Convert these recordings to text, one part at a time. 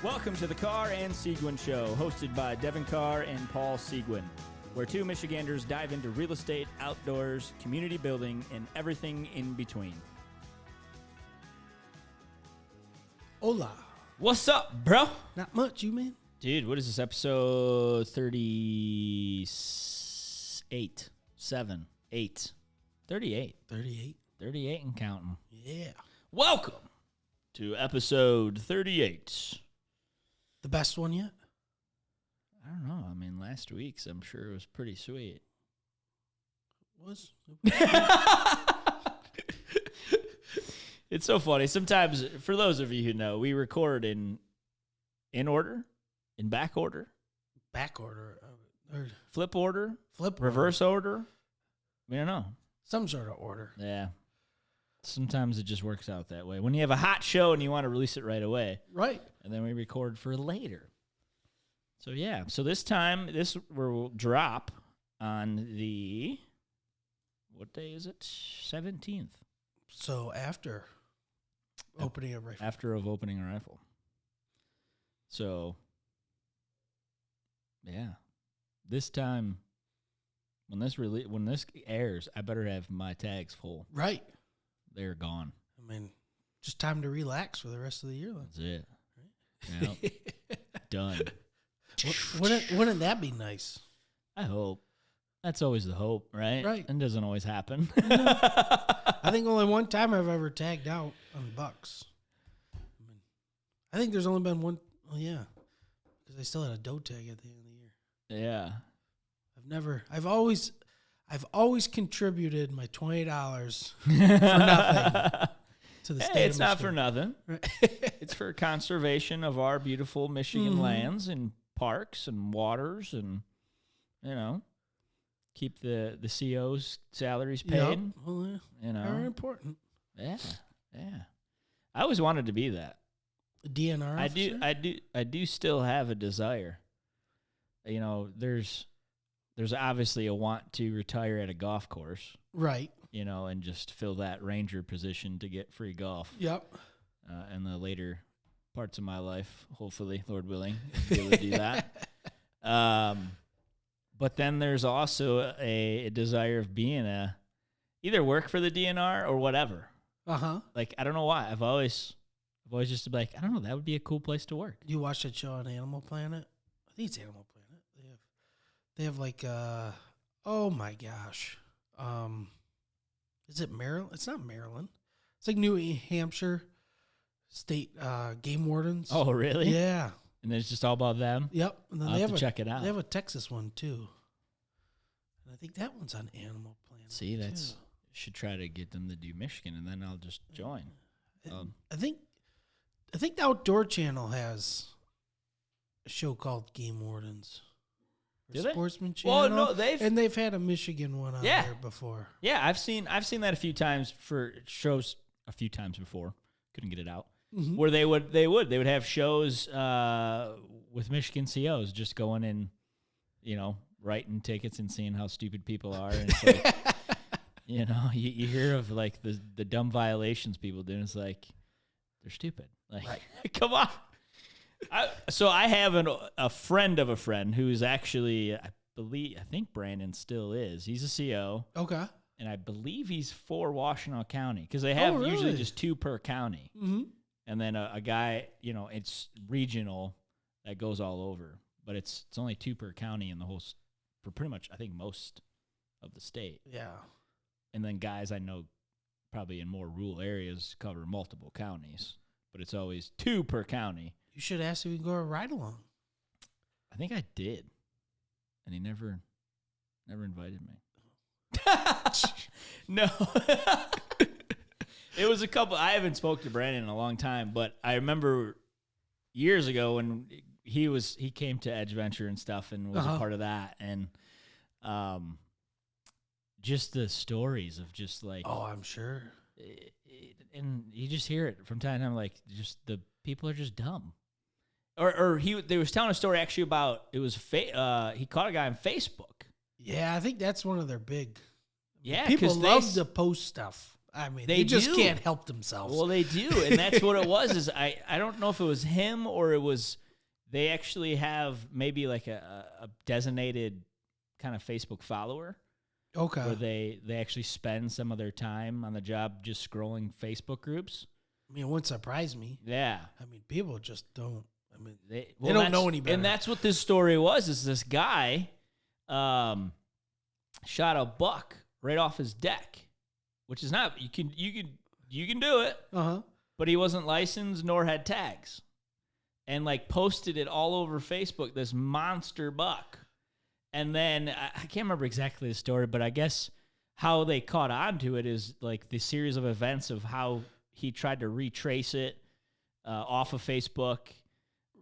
Welcome to the Carr and Seguin Show, hosted by Devon Carr and Paul Seguin, where two Michiganders dive into real estate, outdoors, community building, and everything in between. Hola. What's up, bro? Not much, you man. Dude, what is this, episode 38? 7, 8. 38. 38. 38 and counting. Yeah. Welcome to episode 38. The best one yet? I don't know. I mean, last week's, I'm sure it was pretty sweet. Was? It's so funny. Sometimes, for those of you who know, we record in order, in back order. Back order. Flip order. Flip reverse order. We don't know. Some sort of order. Yeah. Sometimes it just works out that way. When you have a hot show and you want to release it right away. Right. And then we record for later. So, yeah. So this time, this will drop on the, what day is it? 17th. So after opening a rifle. After of opening a rifle. So, yeah. This time, when this airs, I better have my tags full. Right. They're gone. I mean, just time to relax for the rest of the year. That's it. Right? Yep. Done. Wouldn't that be nice? I hope. That's always the hope, right? Right. It doesn't always happen. No. I think only one time I've ever tagged out on bucks. I think there's only been one. Oh, yeah. Because I still had a doe tag at the end of the year. Yeah. I've always contributed my $20 for nothing to the state Hey, it's of not Michigan. for nothing. Right. It's for conservation of our beautiful Michigan lands and parks and waters and, keep the CO's salaries paid. Yep. Well, yeah. Very important. Yeah. Yeah. I always wanted to be that. A DNR officer? I do still have a desire. There's obviously a want to retire at a golf course. Right. And just fill that ranger position to get free golf. Yep. In the later parts of my life, hopefully, Lord willing, be able to do that. But then there's also a desire of being either work for the DNR or whatever. Uh-huh. Like, I don't know why. I've always just been like, I don't know, that would be a cool place to work. You watch that show on Animal Planet? I think it's Animal Planet. They have like, oh my gosh. Is it Maryland? It's not Maryland. It's like New Hampshire State game wardens. Oh, really? Yeah. And it's just all about them? Yep. And then I'll have to check it out. They have a Texas one too. And I think that one's on Animal Planet. See, should try to get them to do Michigan, and then I'll just join. I think the Outdoor Channel has a show called Game Wardens. Do they? Sportsman Channel. Well, no, they've had a Michigan one on there before. Yeah, I've seen that a few times for shows a few times before. Couldn't get it out. Mm-hmm. Where they would have shows with Michigan COs just going in, writing tickets and seeing how stupid people are. And it's like, you hear of like the dumb violations people do, and it's like, they're stupid. Like, right. Come on. So I have a friend of a friend who's actually, I think Brandon still is. He's a CO. Okay. And I believe he's for Washtenaw County because they have usually just 2 per county. Mm-hmm. And then a guy, it's regional that goes all over. But it's only 2 per county in the whole, for pretty much, I think, most of the state. Yeah. And then guys I know probably in more rural areas cover multiple counties. But it's always 2 per county. You should ask if we can go a ride along. I think I did. And he never invited me. No. It was a couple. I haven't spoke to Brandon in a long time, but I remember years ago when he came to Edge Venture and stuff and was a part of that. And just the stories of just like, oh, I'm sure. And you just hear it from time to time, like just the people are just dumb. Or they was telling a story actually about, it was he caught a guy on Facebook Yeah, I think that's one of their big. Yeah, people love to post stuff. I mean, they just can't help themselves. Well, they do, and that's what it was. Is I don't know if it was him or it was they actually have maybe like a designated kind of Facebook follower. Okay. Where they actually spend some of their time on the job just scrolling Facebook groups. I mean, it wouldn't surprise me. Yeah. I mean, people just don't. I mean, they don't know any better. And that's what this story was. Is this guy shot a buck right off his deck, which is not you can do it. But he wasn't licensed nor had tags, and like posted it all over Facebook. This monster buck, and then I can't remember exactly the story, but I guess how they caught on to it is like the series of events of how he tried to retrace it off of Facebook.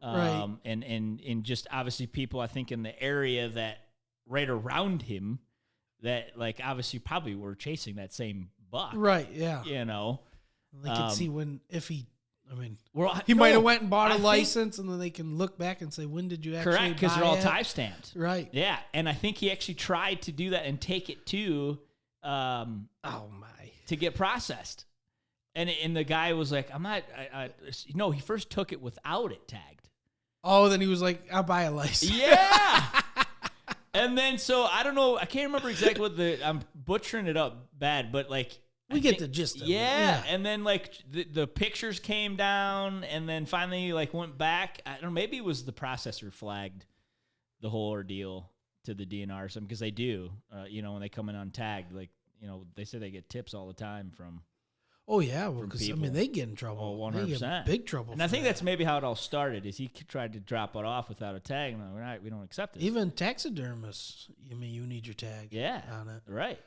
Right. And just obviously people, I think, in the area that right around him that like obviously probably were chasing that same buck. Right, yeah. You know. They can see he No, might have went and bought a license, and then they can look back and say, when did you actually buy it? Correct, because they're all time stamped. Right. Yeah, and I think he actually tried to do that and take it to to get processed. And the guy was like, I'm not, no, he first took it without it tagged. Oh, then he was like, I'll buy a license. Yeah. And then, so I don't know, I can't remember exactly what I'm butchering it up bad, but like. We get the gist of it. Yeah. And then like the pictures came down and then finally like went back. I don't know, maybe it was the processor flagged the whole ordeal to the DNR or something, because they do, when they come in untagged, like, they say they get tips all the time from. Oh, yeah, well, because, they get in trouble. Oh, 100%. They get big trouble. And I think that's maybe how it all started, is he tried to drop it off without a tag, and we don't accept it. Even taxidermists, you need your tag on it. Right.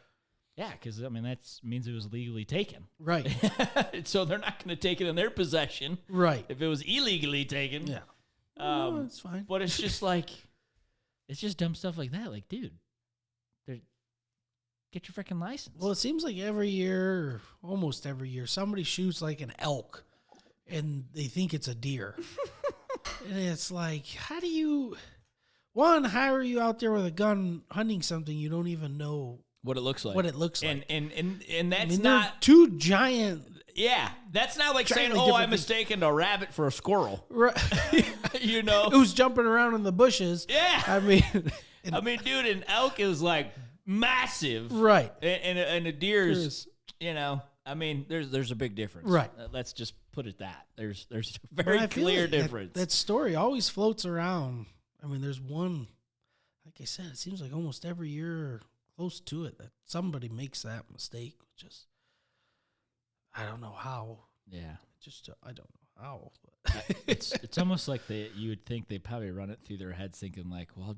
Yeah, because, that means it was legally taken. Right. So they're not going to take it in their possession. Right. If it was illegally taken. Yeah. It's fine. But it's just like, it's just dumb stuff like that. Like, dude, get your freaking license. Well, it seems like every year, or almost every year, somebody shoots like an elk, and they think it's a deer. And it's like, how are you out there with a gun hunting something you don't even know what it looks like? And that's not two giant. Yeah, that's not like saying, I mistaken a rabbit for a squirrel. Right. Who's jumping around in the bushes. Yeah. Dude, an elk is like massive. Right. And a deer's, there's a big difference. Right. Let's just put it that. There's a very clear difference. That story always floats around. There's one, like I said, it seems like almost every year or close to it that somebody makes that mistake. Just, I don't know how. Yeah. I don't know how. It's almost like you would think they probably run it through their heads thinking like, well,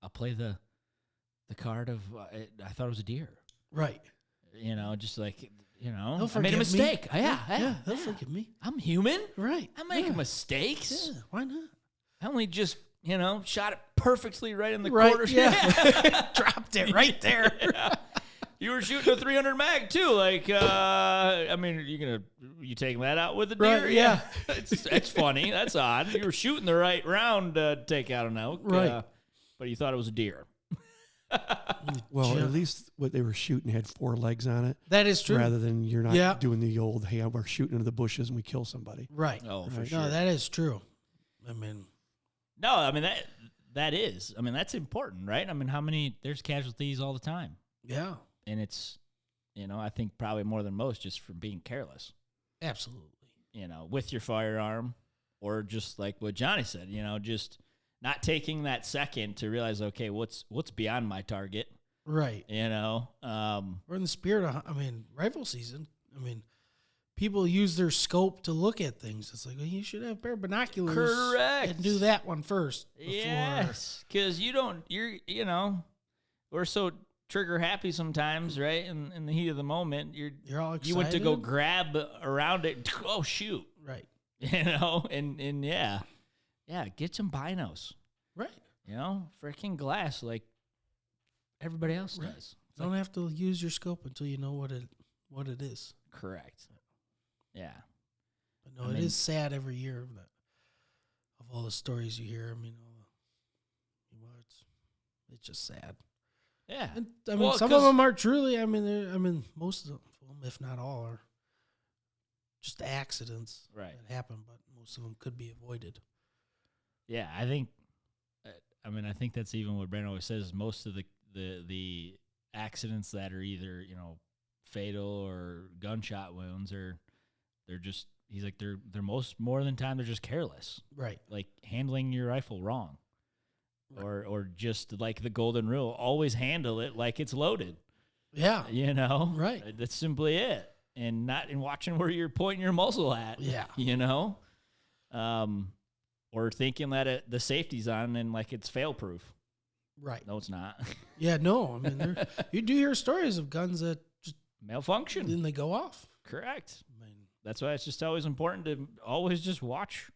I'll play the card of, I thought it was a deer. Right. Just like, I made a mistake. Yeah. They'll forgive me. I'm human. Right. I'm making mistakes. Yeah, why not? I only just, shot it perfectly right in the corner. Yeah. Dropped it right there. Yeah. You were shooting a 300 mag too. Like, you taking that out with a deer? Right, yeah. It's funny. That's odd. You were shooting the right round to take out an elk. Right. But you thought it was a deer. Well, at least what they were shooting had 4 legs on it. That is true. Rather than you're not doing the old, hey, we're shooting into the bushes and we kill somebody. Right. Oh, for right. sure. No, that is true. That is. That's important, right? There's casualties all the time. Yeah. And it's, I think probably more than most just from being careless. Absolutely. With your firearm, or just like what Johnny said, just not taking that second to realize, okay, what's beyond my target. Right. We're in the spirit of, rifle season. People use their scope to look at things. It's like, well, you should have a pair of binoculars. Correct. And do that one first. Yes. Because we're so trigger happy sometimes, right? In the heat of the moment, you're all excited. You went to go grab around it. Oh, shoot. Right. And yeah, get some binos. Right. Freaking glass like everybody else does. Don't have to use your scope until you know what it is. Correct. Yeah. But no, it is sad every year of all the stories you hear. It's just sad. Yeah. And, I mean, some of them are truly. I mean, most of them, if not all, are just accidents that happen. But most of them could be avoided. Yeah, I think. I think that's even what Brandon always says. Most of the accidents that are either fatal or gunshot wounds, or they're just. He's like they're more than time they're just careless. Right. Like handling your rifle wrong. Right. Or just like the golden rule, always handle it like it's loaded. Yeah. Right. That's simply it. And not in watching where you're pointing your muzzle at. Yeah. Or thinking that the safety's on and like it's fail proof. Right. No, it's not. Yeah, no. I mean, you do hear stories of guns that just malfunction. Then they go off. Correct. That's why it's just always important to always just watch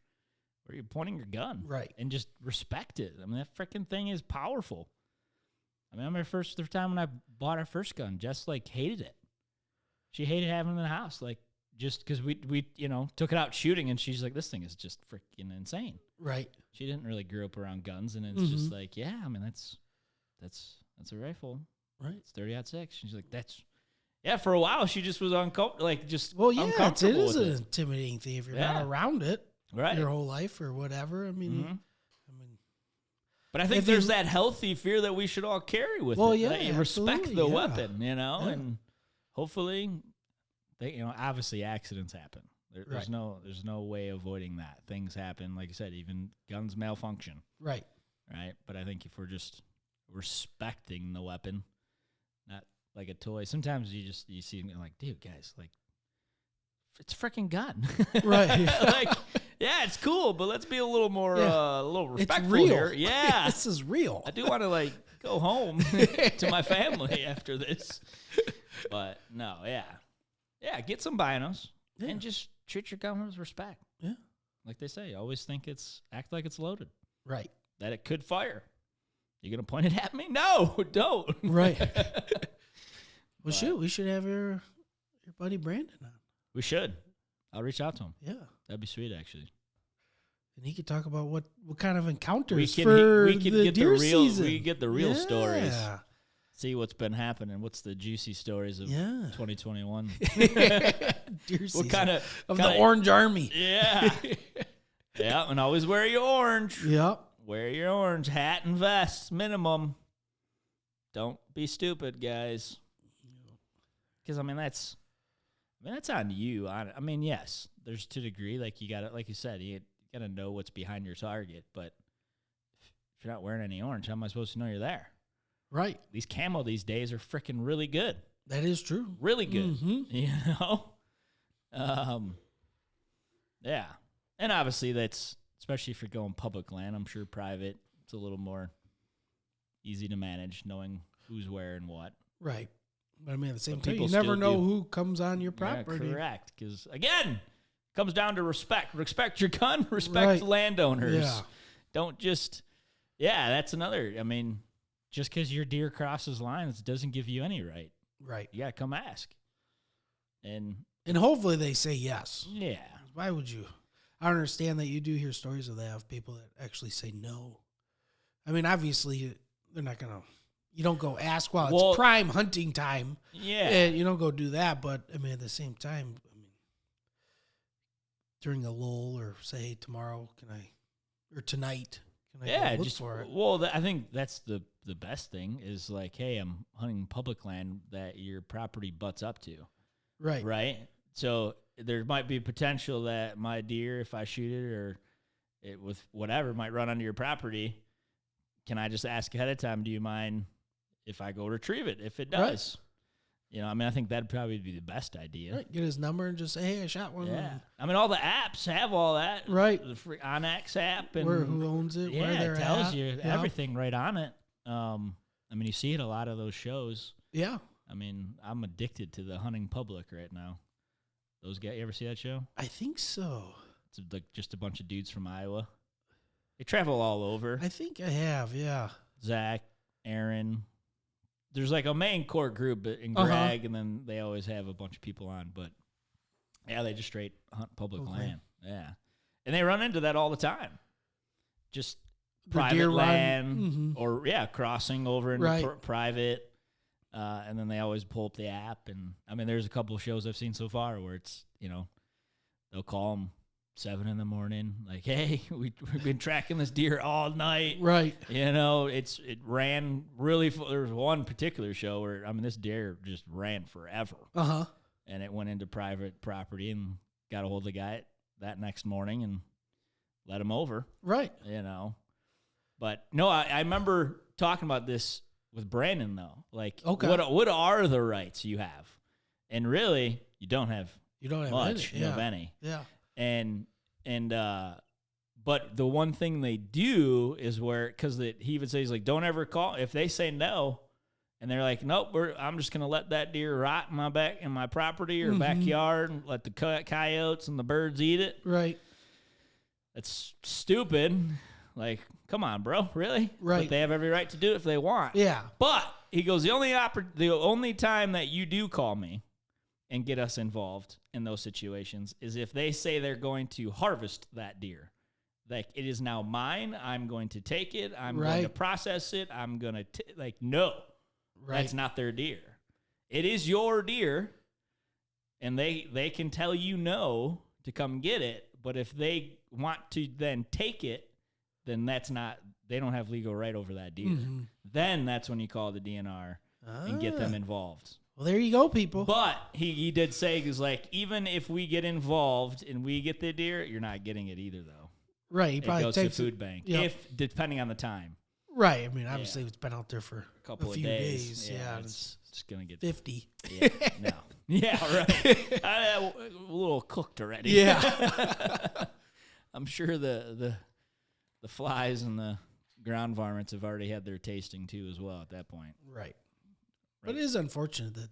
where you're pointing your gun. Right. And just respect it. I mean, that freaking thing is powerful. I mean, I remember the time when I bought our first gun, Jess, like, hated it. She hated having it in the house, like, just because we took it out shooting, and she's like, this thing is just freaking insane. Right. She didn't really grow up around guns, and it's just like, yeah, I mean, that's a rifle. Right. It's 30-06. She's like, yeah, for a while, she just was uncomfortable, it is an intimidating thing if you're not around it your whole life or whatever. I mean, but I think there's that healthy fear that we should all carry with it. Yeah, that you respect the weapon, and hopefully, obviously accidents happen. There's no way avoiding that. Things happen, like I said, even guns malfunction. Right. But I think if we're just respecting the weapon, not like a toy. Sometimes you see them like, dude, guys, like, it's a freaking gun. Right. Like, yeah, it's cool, but let's be a little more, a little respectful it's real. here. Yeah. This is real. I do want to, like, go home to my family after this. But, no, yeah. Yeah, get some binos and just treat your gun with respect. Yeah. Like they say, always act like it's loaded. Right. That it could fire. You going to point it at me? No, don't. Right. Well, shoot, we should have your buddy Brandon on. We should. I'll reach out to him. Yeah. That'd be sweet, actually. And he could talk about what kind of encounters we could the get deer the real season. We get the real stories. See what's been happening. What's the juicy stories of 2021? Deer season. What kind of the Orange Army? Yeah. Yeah, and always wear your orange. Yep. Wear your orange hat and vest minimum. Don't be stupid, guys. Because that's on you. I mean, yes, there's to a degree. Like you got to, like you said, you got to know what's behind your target. But if you're not wearing any orange, how am I supposed to know you're there? Right. These camo these days are freaking really good. That is true. Really good. Yeah. And obviously that's, especially if you're going public land, I'm sure private, it's a little more easy to manage knowing who's wearing what. Right. But I mean, at the same time, you never know who comes on your property. Yeah, correct. Because, again, it comes down to respect. Respect your gun. Respect landowners. Yeah. Don't just, that's another. I mean, just because your deer crosses lines doesn't give you any right. Right. You got to come ask. And hopefully they say yes. Yeah. Why would you? I understand that you do hear stories of that, of people that actually say no. I mean, obviously, they're not going to. You don't go ask while it's prime hunting time. Yeah. And you don't go do that. But, I mean, at the same time, during a lull or say, tomorrow, or tonight, can I go look for it? Well, I think that's the best thing is like, hey, I'm hunting public land that your property butts up to. Right. Right? So there might be potential that my deer, if I shoot it or it with whatever, might run onto your property. Can I just ask ahead of time, do you mind if I go retrieve it, if it does? Right. I think that'd probably be the best idea. Right. Get his number and just say, hey, I shot one. Yeah. All the apps have all that. Right. The free Onyx app. And who owns it, where they're it tells at. you everything right on it. You see it a lot of those shows. Yeah. I'm addicted to the Hunting Public right now. Those guys, you ever see that show? I think so. It's like just a bunch of dudes from Iowa. They travel all over. I think I have, yeah. Zach, Aaron. There's like a main core group in Greg, and then they always have a bunch of people on. But, yeah, they just straight hunt public land. Yeah. And they run into that all the time. Just private deer land run. or crossing over into Right. private. And then they always pull up the app. And I mean, there's a couple of shows I've seen so far where it's, they'll call them 7 a.m, like, hey, we've been tracking this deer all night. Right. It ran really, there was one particular show where, this deer just ran forever. Uh-huh. And it went into private property and got a hold of the guy that next morning and let him over. Right. But no, I remember talking about this with Brandon though. Like, okay. what are the rights you have? And really, you don't have much, any. if any. Yeah. And but the one thing they do is because he even says, like, don't ever call if they say no, and they're like, nope, I'm just gonna let that deer rot in my property or backyard and let the coyotes and the birds eat it. Right. That's stupid. Like, come on, bro, really? Right. But they have every right to do it if they want. Yeah. But he goes, the only time that you do call me and get us involved in those situations is if they say they're going to harvest that deer. Like, it is now mine. I'm going to take it. I'm going to process it. I'm going to, no. Right. That's not their deer. It is your deer, and they can tell you no to come get it, but if they want to then take it, then they don't have legal right over that deer. Then that's when you call the DNR and get them involved. Well, there you go, people. But he did say, he was like, even if we get involved and we get the deer, you're not getting it either, though. Right. He probably goes takes to food bank, depending on the time. Right. I mean, obviously, it's been out there for a couple a of few days. Yeah, it's going to get 50. Yeah, no. Yeah, right. A little cooked already. Yeah. I'm sure the flies and the ground varmints have already had their tasting too as well at that point. Right. But it is unfortunate that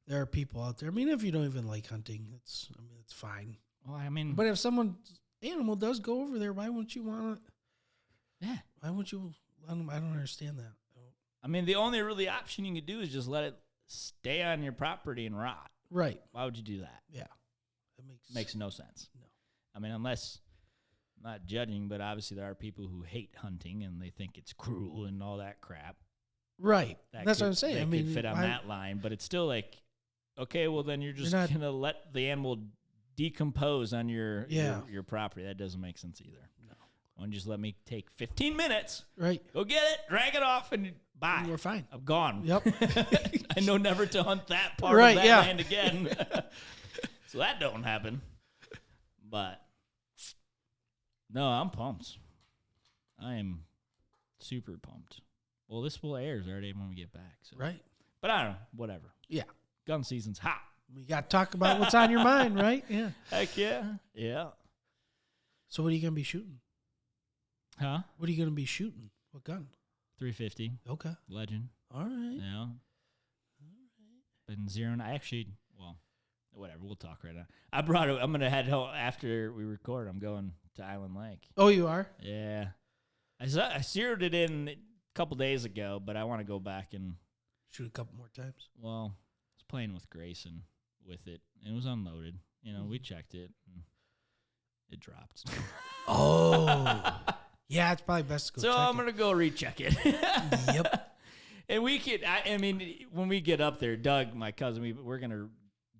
there are people out there. I mean, if you don't even like hunting, it's fine. Well, I mean, but if someone's animal does go over there, why wouldn't you want it? Yeah. Why wouldn't you? I don't understand that. I mean, the only really option you can do is just let it stay on your property and rot. Right. Why would you do that? Yeah. It makes no sense. No. I mean, unless, I'm not judging, but obviously there are people who hate hunting and they think it's cruel and all that crap. Right. That's what I'm saying. That I mean, could fit on that line, but it's still like, okay, well then you're just going to let the animal decompose on your property. That doesn't make sense either. No. Why don't you just let me take 15 minutes? Right. Go get it, drag it off, and bye. We're fine. I'm gone. Yep. I know never to hunt that part of that land again. So that don't happen. But no, I'm pumped. I am super pumped. Well, this will air already when we get back. So. Right. But I don't know. Whatever. Yeah. Gun season's hot. We got to talk about what's on your mind, right? Yeah. Heck yeah. Yeah. So what are you going to be shooting? Huh? What are you going to be shooting? What gun? 350. Okay. Legend. All right. Yeah. All right. Been zeroing. I actually, whatever. We'll talk right now. I'm going to head home after we record. I'm going to Island Lake. Oh, you are? Yeah. I zeroed it in a couple days ago, but I want to go back and shoot a couple more times. Well, I was playing with Grayson with it. It was unloaded. We checked it, and it dropped. Oh. Yeah, it's probably best to go so check I'm going to go recheck it. Yep. And we could, I mean, when we get up there, Doug, my cousin, we're going to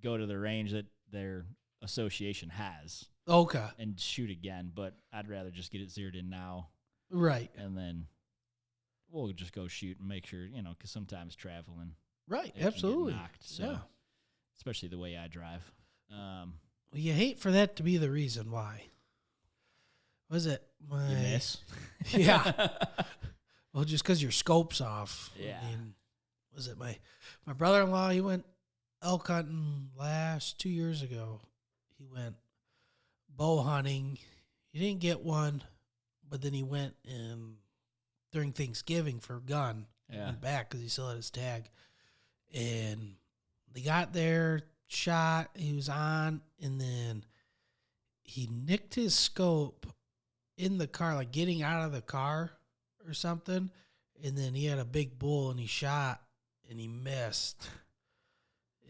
go to the range that their association has. Okay. And shoot again, but I'd rather just get it zeroed in now. Right. And then we'll just go shoot and make sure, because sometimes traveling. Right, absolutely. Knocked, so, especially the way I drive. Well, you hate for that to be the reason why. Was it? You miss? Yeah. Well, just because your scope's off. Yeah. I mean, was it my brother-in-law, he went elk hunting 2 years ago. He went bow hunting. He didn't get one, but then he went during Thanksgiving for a gun. Yeah. Went back because he still had his tag. And they got there, shot, he was on, and then he nicked his scope in the car, like getting out of the car or something. And then he had a big bull and he shot and he missed.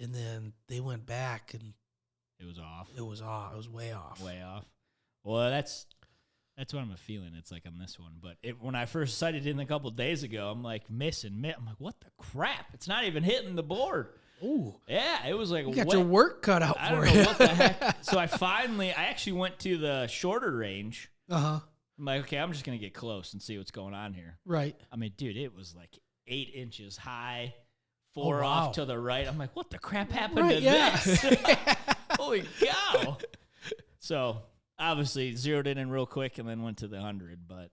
And then they went back and it was off. It was off. It was way off. Way off. Well, that's That's what I'm feeling. It's like on this one. But when I first sighted it in a couple days ago, I'm like missing. I'm like, what the crap? It's not even hitting the board. Ooh. Yeah, it was like, You got your work cut out I for don't you. know what the heck. So I actually went to the shorter range. Uh-huh. I'm like, okay, I'm just going to get close and see what's going on here. Right. I mean, dude, it was like 8 inches high, 4 wow. off to the right. I'm like, what the crap happened to yeah. this? Holy cow. So obviously zeroed it in real quick and then went to the 100. But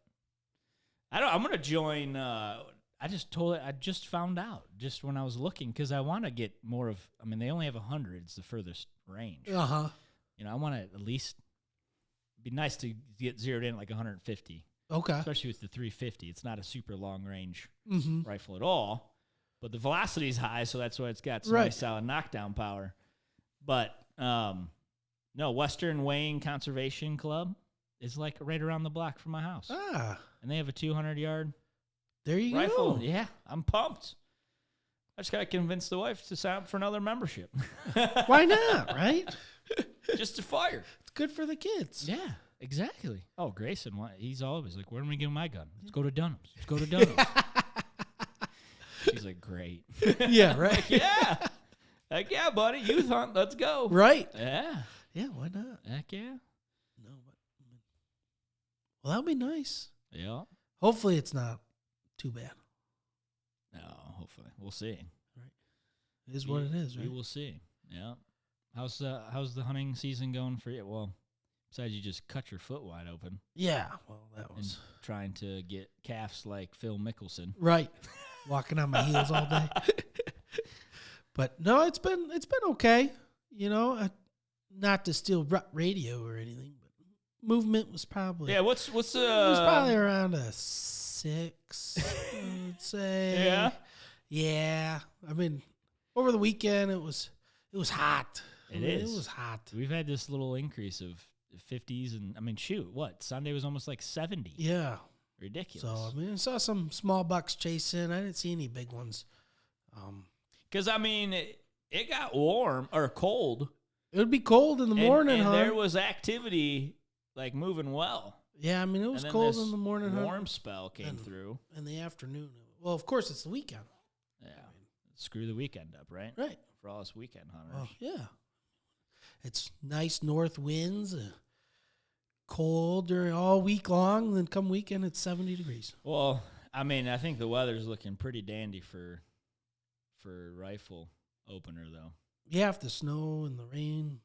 I'm going to join. I just found out just when I was looking because I want to get more of. I mean, they only have 100. It's the furthest range. Uh-huh. You know, I want to at least be nice to get zeroed in at like 150. Okay. Especially with the 350. It's not a super long range Mm-hmm. rifle at all, but the velocity is high, so that's why it's got some Right. nice solid knockdown power. But no, Western Wayne Conservation Club is like right around the block from my house, Ah, and they have a 200-yard there you rifle. go. Yeah, I'm pumped. I just got to convince the wife to sign up for another membership. Why not, right? Just to fire. It's good for the kids. Yeah, exactly. Oh, Grayson, he's always like, where am I getting my gun? Let's go to Dunham's. Let's go to Dunham's. She's like, great. Yeah, right. Like, yeah. Heck yeah, buddy. Youth hunt. Let's go. Right. Yeah. Yeah, why not? Heck yeah. No, but well, that'll be nice. Yeah. Hopefully it's not too bad. No, hopefully. We'll see. It is what it is, right? We will see. Yeah. How's the hunting season going for you? Well, besides you just cut your foot wide open Yeah. Well, that and was trying to get calves like Phil Mickelson. right. Walking on my heels all day. But no, it's been okay. You know, not to steal radio or anything, but movement was probably Yeah, what's it was probably around a 6, I would say. Yeah. Yeah. I mean, over the weekend it was hot. It is. It was hot. We've had this little increase of 50s and I mean, shoot, what? Sunday was almost like 70. Yeah. Ridiculous. So I mean, I saw some small bucks chasing. I didn't see any big ones. Because, I mean, it got warm or cold. It would be cold in the morning, and huh? there was activity, like, moving well. Yeah, I mean, it was And then cold this in the morning, huh? warm spell came through. In the afternoon. Well, of course, it's the weekend. Yeah. Screw the weekend up, right? Right. For all us weekend hunters. Well, yeah. It's nice north winds, cold during all week long. Then come weekend, it's 70 degrees. Well, I mean, I think the weather's looking pretty dandy for rifle opener, though. Yeah, if the snow and the rain.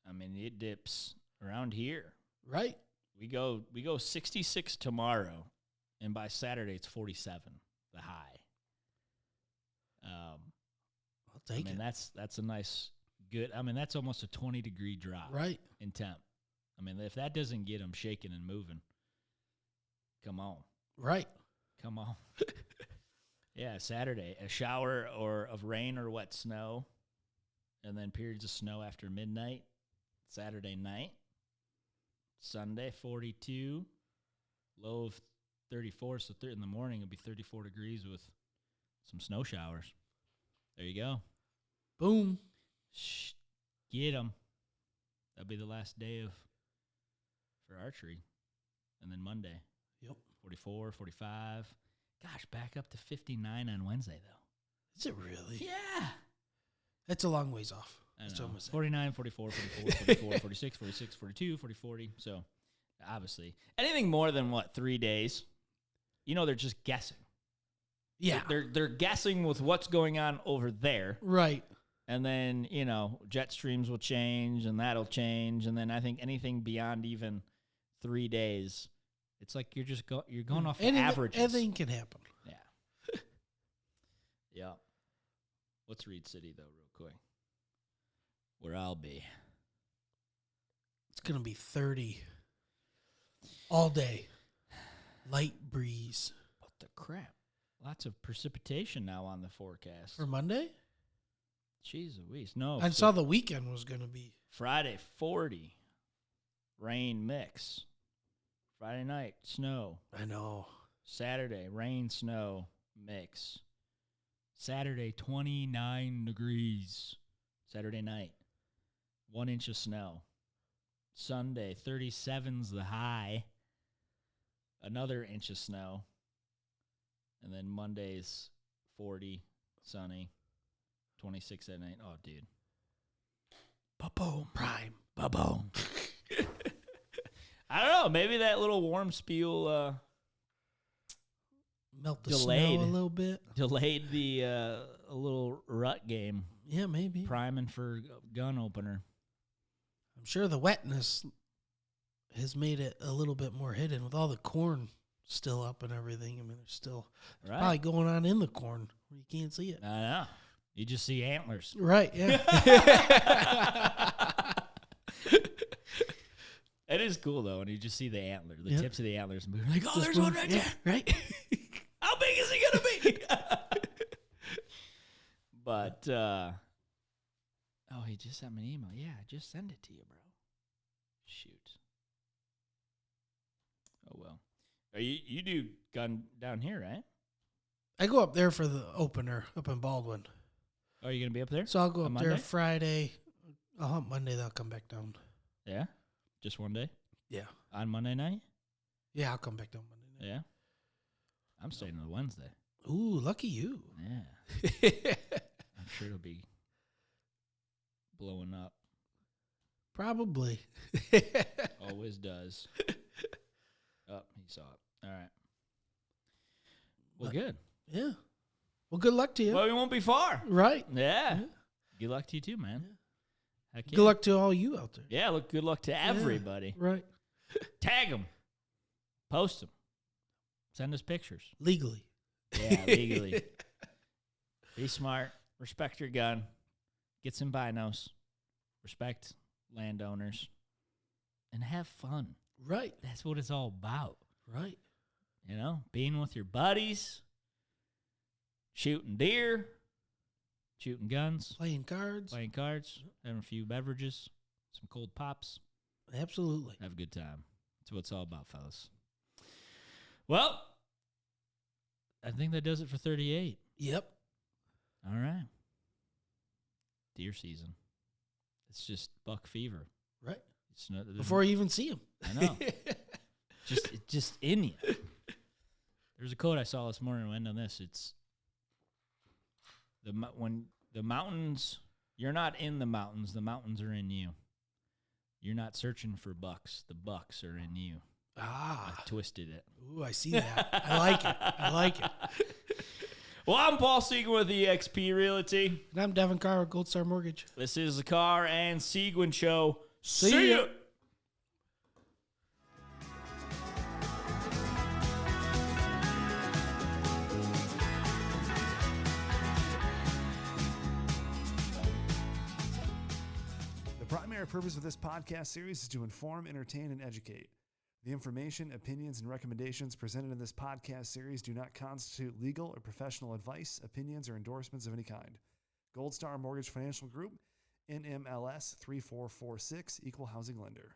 I mean, it dips around here. Right. We go 66 tomorrow, and by Saturday it's 47, the high. I'll take it. That's a nice, good. I mean, that's almost a 20-degree drop, Right. in temp. I mean, if that doesn't get them shaking and moving, come on, Right. come on. Yeah, Saturday, a shower or of rain or wet snow, and then periods of snow after midnight. Saturday night. Sunday, 42. Low of 34, so in the morning it'll be 34 degrees with some snow showers. There you go. Boom. Shh, get them. That'll be the last day for archery. And then Monday. Yep. 44, 45. Gosh, back up to 59 on Wednesday, though. Is it really? Yeah. That's a long ways off. I That's know. what I'm saying. 49, 44, 44, 44, 46, 46, 42, 40, 40. So, obviously, anything more than, 3 days, they're just guessing. Yeah. They're guessing with what's going on over there. Right. And then, jet streams will change, and that'll change. And then I think anything beyond even 3 days, it's like you're just you're going off averages. Anything can happen. Yeah. Yeah. Let's read City, though, real quick. Where I'll be. It's going to be 30 all day. Light breeze. What the crap? Lots of precipitation now on the forecast. For Monday? Jeez Louise. No. I saw the weekend was going to be. Friday, 40. Rain mix. Friday night, snow. I know. Saturday, rain, snow mix. Saturday, 29 degrees. Saturday night, 1 inch of snow. Sunday, 37's the high. another inch of snow. And then Monday's 40, sunny, 26 at night. Oh, dude. Ba-boom. Prime. Ba-boom. I don't know. Maybe that little warm spiel Melt the delayed snow a little bit. Delayed the a little rut game. Yeah, maybe. Priming for gun opener. I'm sure the wetness has made it a little bit more hidden with all the corn still up and everything. I mean, there's still probably going on in the corn where you can't see it. I know. You just see antlers. Right, yeah. It is cool, though, and you just see the antler, the tips of the antlers moving. Like, oh, Just there's one right there. Right. How big is he going to be? But, oh, he just sent me an email. Yeah, just send it to you, bro. Shoot. Oh, well. You do gun down here, right? I go up there for the opener up in Baldwin. Oh, are you going to be up there? So I'll go up Monday? there Friday. I'll hump Monday, then I'll come back down. Yeah? Just one day? Yeah. On Monday night? Yeah, I'll come back down Monday night. Yeah. I'm staying on the Wednesday. Ooh, lucky you. Yeah. I'm sure it'll be blowing up. Probably. Always does. Oh, he saw it. All right. Well, good. Yeah. Well, good luck to you. Well, we won't be far. Right. Yeah. Good luck to you too, man. Yeah. Heck yeah. Good luck to all you out there. Yeah, good luck to everybody. Right. Tag them. Post them. Send us pictures. Legally. Yeah, legally. Be smart. Respect your gun. Get some binos. Respect landowners. And have fun. Right. That's what it's all about. Right. You know, being with your buddies, shooting deer, shooting guns, Playing cards. having a few beverages, some cold pops. Absolutely. Have a good time. That's what it's all about, fellas. Well, I think that does it for 38. Yep. All right. Deer season. It's just buck fever. Right. It's not, Before you even see them. I know. just in you. There's a quote I saw this morning. I'll end on this. It's when the mountains. You're not in the mountains are in you. You're not searching for bucks. The bucks are in you. Ah. I twisted it. Ooh, I see that. I like it. Well, I'm Paul Seguin with eXp Realty. And I'm Devon Carr with Gold Star Mortgage. This is the Carr and Seguin Show. See ya. The primary purpose of this podcast series is to inform, entertain, and educate. The information, opinions, and recommendations presented in this podcast series do not constitute legal or professional advice, opinions, or endorsements of any kind. Gold Star Mortgage Financial Group, NMLS 3446, Equal Housing Lender.